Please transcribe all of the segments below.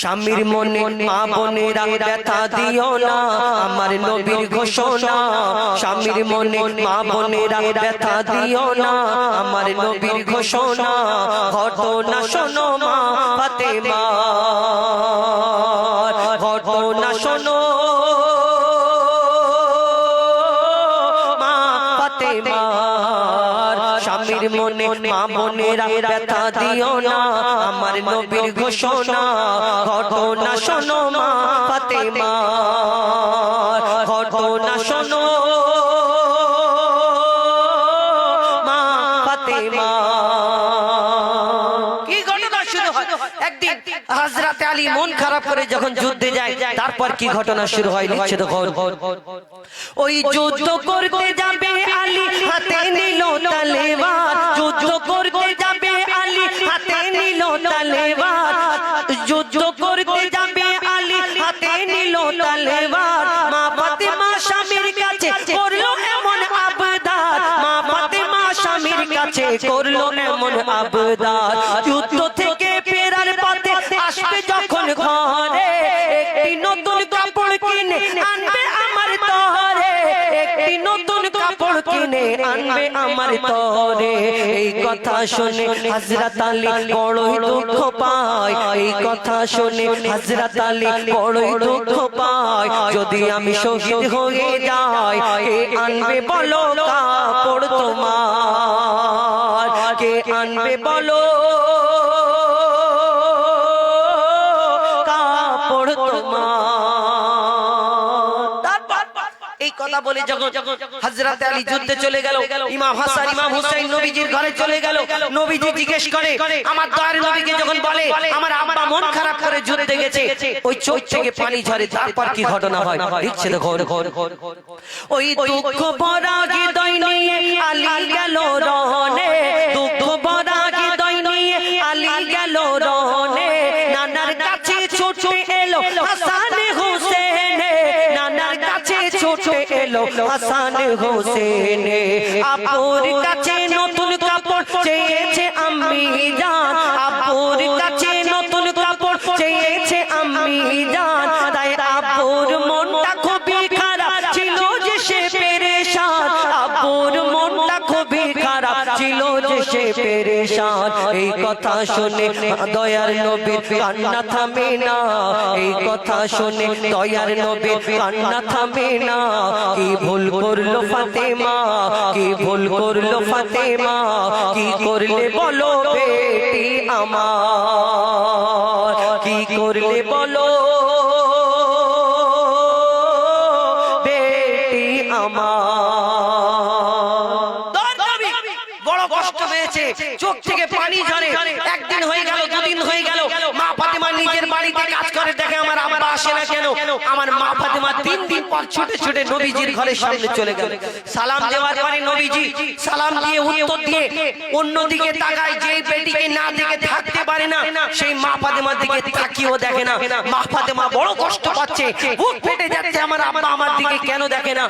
স্বামীর মনে মা বোনেরা ব্যথা দিও না, আমার নবীর ঘোষণা। স্বামীর মনে মা বোনেরা ব্যথা দিও না, আমার নবীর ঘোষণা। ঘটনা শোনো মা ফাতেমা, ঘটনা শোনো মা ফাতেমা। স্বামীর মনে মা বোনেরা ব্যথা দিও না, আমার নবীর ঘোষণা। ঘটনা শোনো মা ফাতেমা, ঘটনা শোনো মা ফাতেমা। কি ঘটনা শুরু হয়? একদিন হযরত আলী মন খারাপ করে যখন যুদ্ধে যায়, তারপর কি ঘটনা শুরু হয় লিখছে তো। ওই যুদ্ধ করতে যাবে আলী, হাতে নিল তলোয়ার। যুদ্ধ করতে যাবে আলী, হাতে নিল তলোয়ার। যুদ্ধ করতে যাবে আলী, হাতে নিল তলোয়ার। মা ফাতেমা স্বামীর কাছে করলো এমন আবদার, মা ফাতেমা স্বামীর কাছে করলো এমন আবদার। যুদ্ধ থেকে ফেরার পথে আসবে যখন ঘরে, একটি নতুন কাপড় কিনে আনবে আমার তরে, একটি নতুন কাপড় কিনে আনবে আমার তরে। এই কথা শুনে হযরত আলী বড়ই দুঃখ পায়, এই কথা শুনে হযরত আলী বড়ই দুঃখ পায়। যদি আমি শহীদ হয়ে যাই, কে আনবে বলো কাপড় তোমার, কে আনবে বলো কাপড় তোমার। এই কথা বলে যখন হযরত আলী যুদ্ধে চলে গেল, ইমাম হাসান ইমাম হুসাইন নবীজির ঘরে চলে গেল। নবীজি জিজ্ঞেস করে, আমার দয়ার নবীকে যখন বলে আমার আব্বা মন খারাপ করে যুদ্ধে গেছে, ওই চোখ থেকে পানি ঝরে। তারপর কি ঘটনা হয় লিখছে দেখো। ওই দুঃখ ভরা হৃদয় নিয়ে আলী গেল রনে, দুঃখ ভরা হৃদয় নিয়ে আলী গেল রনে। নানার কাছে ছুটে এলো হাসান হুসেন, নানার কাছে ছুটে এলো হাসান হুসেন। আপুর কাছে নতুন কাপড় চেয়েছে আম্মি জান, আপুর কাছে নতুন কাপড় চেয়েছে আম্মি জান। তাই আপুর মনটা খুবই খারাপ ছিল যে সে পেরেশান, আপুর মনটা খুবই খারাপ ছিল যে সে পেরেশান। এই কথা শুনে দয়ার নবীর কান্না থামে না, এই কথা শুনে দয়ার নবীর কান্না থামে না। কি ভুল করলো ফাতেমা, কি ভুল করলো ফাতেমা, কি করলে বলো বেটি আমার, কি করলে বলো বেটি আমার। বড় কষ্ট পেয়েছে, চোখ থেকে পানি ঝরে। একদিন হয়ে গেল, দুদিন হয়ে গেল, মা ফাতেমা নিজের বাড়িতে কাজ করে, দেখে আমার আব্বা আসে না কেন। আমার মা ফাতেমা 3 দিন পর ছুটে ছুটে নবীজির ঘরের সামনে চলে গেল। সালাম দেওয়ার পরে নবীজি সালাম দিয়ে উত্তর দিয়ে অন্যদিকে তাকায়, যে বেটিকে না দেখে থাকতে পারে না, সেই মা ফাতেমার দিকে তাকিয়েও দেখে না। মা ফাতেমা বড় কষ্ট পাচ্ছে, বুক ফেটে যাচ্ছে, আমার আব্বা আমার দিকে কেন দেখে না।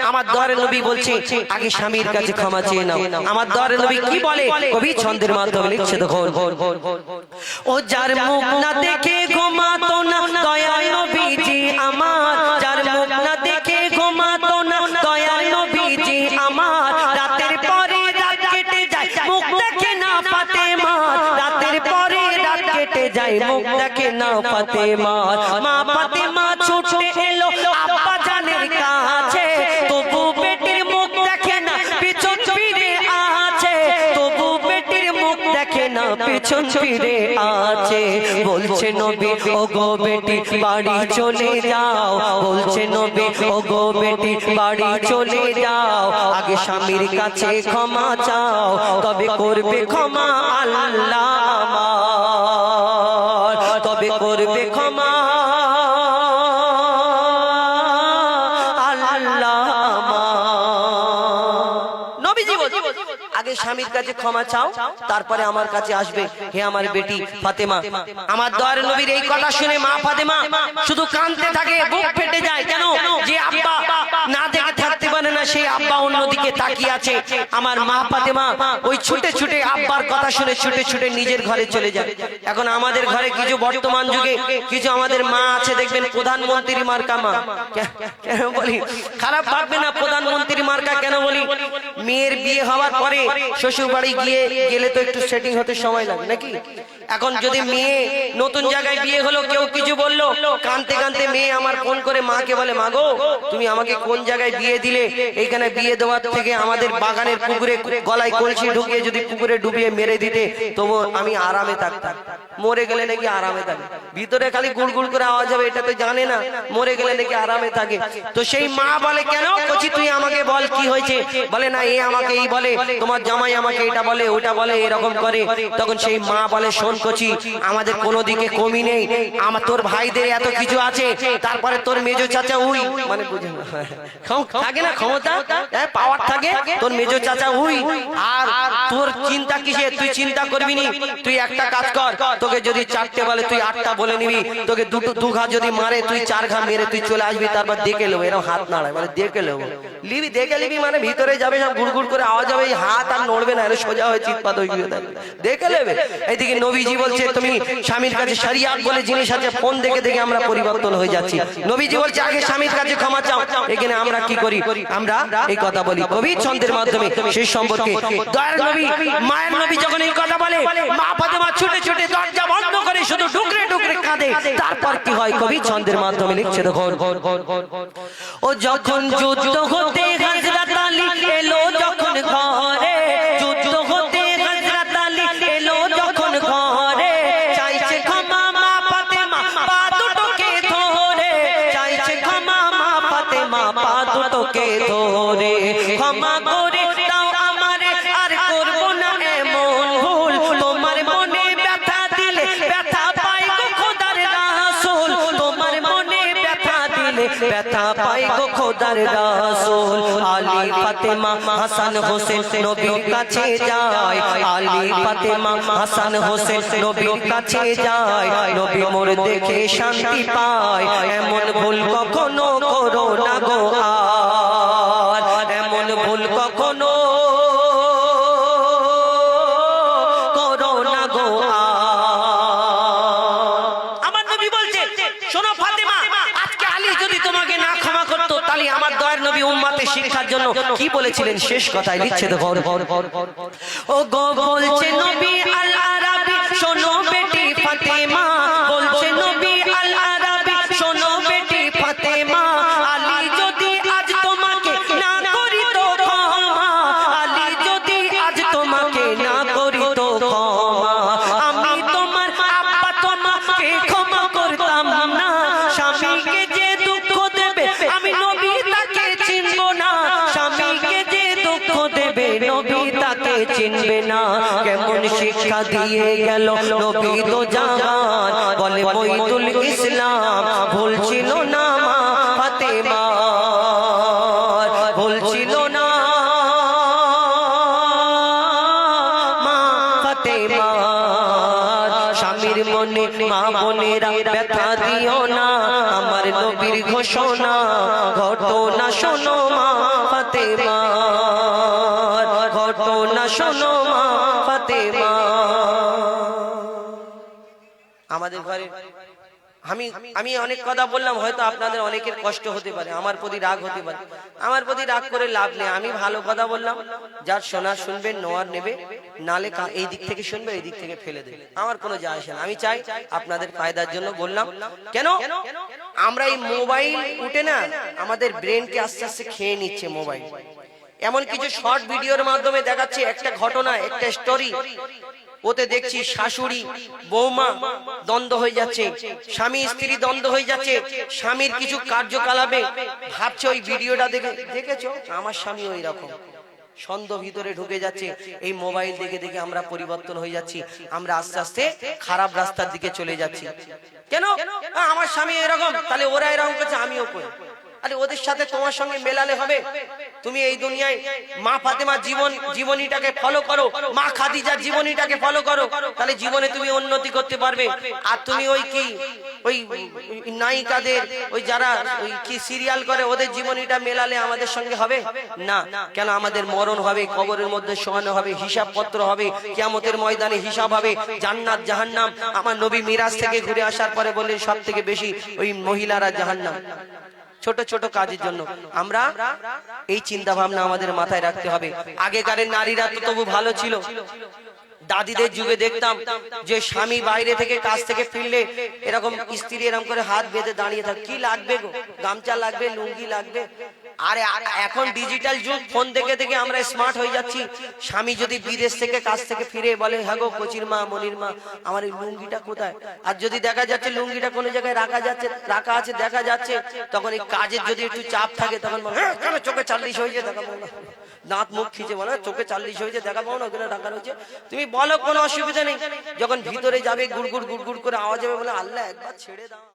আমার দয়ার নবী বলছে, আগে স্বামীর কাছে ক্ষমা চেয়ে নাও। আমার দয়ার নবী কি বলে কবি ছন্দের মাধ্যমে লিখছে দেখো। ও যার মুখ না দেখে ঘুমাতো না দয়ার নবীজি আমার, যার মুখ না দেখে ঘুমাতো না দয়ার নবীজি আমার। রাতের পরে রাত কেটে যায়, মুখ দেখে না ফাতেমা, রাতের পরে রাত কেটে যায়, মুখ দেখে না ফাতেমা। মা ফাতেমা ছুটে এলো আব্বা জানের কাছে, তবু বেটির মুখ দেখে না, পিছন ফিরে আছে, তবু বেটির মুখ দেখে না, পিছন ফিরে আছে। বলছে নবী ও গো বেটি বাড়ি চলে যাও, বলছে নবী ও গো বেটি বাড়ি চলে যাও। আগে স্বামীর কাছে ক্ষমা চাও, তবে করবে ক্ষমা আল্লাহ আমার, তবে করবে ক্ষমা আল্লাহ আমার। নবীজি বলছে আগে স্বামীর কাছে ক্ষমা চাও, তারপরে আমার কাছে আসবে হে আমার বেটি ফাতেমা। আমার দয়ার নবীর এই কথা শুনে মা ফাতেমা শুধু কাঁদতে থাকে, বুক ফেটে যায়। কেন যে আব্বা না দেখে থাকতে পারে না, সেই আব্বা অন্যদিকে তাকিয়ে আছে। আমার মা ফাতেমা ওই ছুটে ছুটে আব্বার কথা শুনে ছুটে ছুটে নিজের ঘরে চলে যায়। এখন আমাদের ঘরে কিছু বর্তমান যুগে কিছু আমাদের মা আছে দেখবেন প্রধানমন্ত্রী মার্কা মা। কেন বলি খারাপ ভাববে না, প্রধানমন্ত্রী মার্কা কেন বলি, মেয়ের বিয়ে হওয়ার পরে শ্বশুর বাড়ি গেলে তো একটু সেটিং হতে সময় লাগে নাকি। এখন যদি মেয়ে নতুন জায়গায় বিয়ে হলো, কেউ কিছু বললো, কানতে কানতে মেয়ে আমার ফোন করে মাকে বলে, মা গো তুমি আমাকে কোন জায়গায় বিয়ে দিলে, এইখানে বিয়ে দেওয়ার থেকে আমাদের বাগানের পুকুরে গলায় কলসি ঢুকিয়ে যদি পুকুরে ডুবিয়ে মেরে দিতে তবু আমি আরামে থাকতাম। মরে গেলে নাকি আরামে থাকে, ভিতরে খালি গুড়গুড় করে আওয়াজ হবে, এটা তো জানে না মরে গেলে নাকি আরামে থাকে। তো সেই মা বলে, কেন কচি তুই আমাকে বল কি হয়েছে, বলে না এ আমাকে এই বলে, তোমার জামাই আমাকে এটা বলে ওটা বলে এরকম করে। তখন সেই মা বলে, শোন কচি আমাদের কোনো দিকে কমি নেই, আমার তোর ভাইদের এত কিছু আছে, তারপরে তোর মেজো চাচা উই মানে বুঝে থাকে না ক্ষমতা পাওয়ার থাকে, তোর মেজো চাচা উই, আর তোর চিন্তা কিসে, তুই চিন্তা করবি নি, তুই একটা কাজ কর, তোকে যদি 4টে বলে তুই 8টা বলে নিবি, তোকে দু ঘা যদি মারে তুই 4 ঘা মেরে তুই চলে আসবি, তারপর দেখে নেবো, এরকম হাত নাড়ায় মানে দেখে নেবো, লিবি দেখে নিবি মানে ভিতরে যাবে সব গুড়গুড় করে আওয়াজ হবে, হাত আর নড়বে না, সোজা হয়ে চিৎপাত হয়ে গিয়ে দেখে নেবে। এইদিকে নবীজি বলছে তুমি স্বামীর কাছে শরিয়াত বলে জিনিস আছে, ফোন দেখে দেখে আমরা পরিবর্তন হয়ে যাচ্ছি। নবীজি বলছে আগে স্বামীর কাছে ক্ষমা চাও, এখানে আমরা কি করি, আমরা এই কথা বলি কবি ছন্দের মাধ্যমে সেই সম্পর্কে। দয়ার নবী মায়ের নবী যখন এই কথা বলে, মা ফাতেমা ছুটে ছুটে দরজা বন্ধ করে শুধু ডুকরে ডুকরে কাঁদে। তারপর কি হয় কবি ছন্দের মাধ্যমে লিখছে, দেখো ও যখন যুদ্ধ হতে হযরত আলী এলো যখন ঘরে, যুদ্ধ হতে হযরত আলী এলো যখন ঘরে, চাইছে ক্ষমা মা ফাতেমা পা দুটোকে ধরে, চাইছে ক্ষমা মা ফাতেমা পা দুটোকে ধরে, ক্ষমা করে দাও আমারে আর করব না এমন ভুল, তোমার মনে ব্যথা দিলে ব্যথা পাই গো খোদার রাসূল, তোমার মনে ব্যথা দিলে ব্যথা পাই গো খোদার রাসূল। আলী ফাতেমা হাসান হোসেন নবীর কাছে যায়, আলী ফাতেমা হাসান হোসেন নবীর কাছে যায়, নবী মোর দেখে শান্তি পায়, এমন ভুল কখনো করো না গো আর, এমন ভুল কখনো করো না গো আর। আমার নবী বলছে, শোনো ফাতেমা, আজকে আলী যদি তোমাকে না ক্ষমা করতো তাহলে আমার দয়ার নবী উম্মতের শিক্ষার জন্য কি বলেছিলেন, শেষ কথায় লিখছে দেখো, ও গো বলছে নবী আল আরাবী শোনো বেটি ফাতেমা, বলছে নবী আল আরাবী শোনো বেটি ফাতেমা, আলী যদি আজ তোমাকে না করিত ক্ষমা, আলী যদি আজ তোমাকে না করিত ক্ষমা, আমি তোমার আব্বা তোমাকে ক্ষমা করতাম না, স্বামীকে যে দুঃখ দেবে আমি নবী তাকে চিনব না, স্বামীকে যে দুঃখ দেবে নবী তাকে চিনবে না। কেমন শিক্ষা দিয়ে গেল নবী তো জাহান, বলে মঈদুল ইসলাম ভুল ছিল না মা ফাতেমা, ভুল ছিল না মা ফাতেমা, স্বামীর মনে মা বোনেরা ব্যথা দিও না, আমার নবীর ঘোষণা ঘটনা শোনো মা ফাতেমা, ঘটনা শোনো মা ফাতেমা। আমাদের ঘরে আমি অনেক কথা বললাম, হয়তো আপনাদের অনেকের কষ্ট হতে পারে, আমার প্রতি রাগ হতে পারে, আমার প্রতি রাগ করে লাভ নেই, আমি ভালো কথা বললাম, যার শোনার শুনবেন, নোয়ার নেবে, নালে এই দিক থেকে শুনবে এই দিক থেকে ফেলে দেবে, আমার কোনো যায় আসে না। আমি চাই আপনাদের ফায়দার জন্য বললাম। কেন আমরা এই মোবাইল উঠে না আমাদের ব্রেনকে আস্তে আস্তে খেয়ে নিচ্ছে মোবাইল, এমন কিছু শর্ট ভিডিওর মাধ্যমে দেখাচ্ছে একটা ঘটনা, একটা স্টোরি, ওতে দেখছি শাশুড়ি বৌমা দ্বন্দ্ব হয়ে যাচ্ছে, স্বামী স্ত্রী দ্বন্দ্ব হয়ে যাচ্ছে, স্বামীর কিছু কার্যকলাপে ভাবছে ওই ভিডিওটা দেখে, দেখেছো আমার স্বামী ওই রকম, সন্দেহ ভিতরে ঢুকে যাচ্ছে। এই মোবাইল দেখে দেখে আমরা পরিবর্তন হয়ে যাচ্ছি, আমরা আস্তে আস্তে খারাপ রাস্তার দিকে চলে যাচ্ছি। কেন আমার স্বামী এরকম, তাহলে ওরা এরকম করছে আমিও করি, আরে ওদের সাথে তোমার সঙ্গে মেলালে হবে? তুমি এই দুনিয়ায় মা ফাতেমার জীবনীটাকে ফলো করো, মা খাদিজার জীবনীটাকে ফলো করো, তাহলে জীবনে তুমি উন্নতি করতে পারবে। আর তুমি ওই কি ওই নায়িকাদের ওই যারা ওই কি সিরিয়াল করে ওদের জীবনীটা মেলালে আমাদের সঙ্গে হবে না। কেন? আমাদের মরণ হবে, কবরের মধ্যে শোয়ানো হবে, হিসাবপত্র হবে, কিয়ামতের ময়দানে হিসাব হবে, জান্নাত জাহান্নাম। আমার নবী মিরাজ থেকে ঘুরে আসার পরে বললেন সব থেকে বেশি ওই মহিলারা জাহান্নাম। ছোট ছোট কাজের জন্য আমরা এই চিন্তা ভাবনা আমাদের মাথায় রাখতে হবে। আগেকারের নারীরা তো তবু ভালো ছিল। দাদিদের যুগে দেখতাম যে স্বামী বাইরে থেকে কাজ থেকে ফিরলে এরকম স্ত্রী এরকম করে হাত বেঁধে দাঁড়িয়ে থাকে, কি লাগবে গো? গামছা লাগবে, লুঙ্গি লাগবে। আরে এখন ডিজিটাল যুগ, ফোন দেখে দেখে আমরা স্মার্ট হয়ে যাচ্ছি। স্বামী যদি বিদেশ থেকে কাজ থেকে ফিরে বলে, হ্যাঁ গো কচির মা, মনির মা, আমার এই লুঙ্গিটা কোথায়? আর যদি দেখা যাচ্ছে লুঙ্গিটা কোনো জায়গায় রাখা আছে দেখা যাচ্ছে, তখন এই কাজের যদি একটু চাপ থাকে তখন বলে, হ্যাঁ কেন চোখে 40 হয়েছে দেখাবো না, দাঁত মুখ খিচে বলে চোখে 40 হয়েছে দেখাবো না, ওখানে রাখা রয়েছে। তুমি বলো কোনো অসুবিধা নেই। যখন ভিতরে যাবে গুড়গুড় গুড়গুড় করে আওয়াজ হবে, বলে আল্লাহ একবার ছেড়ে দাও।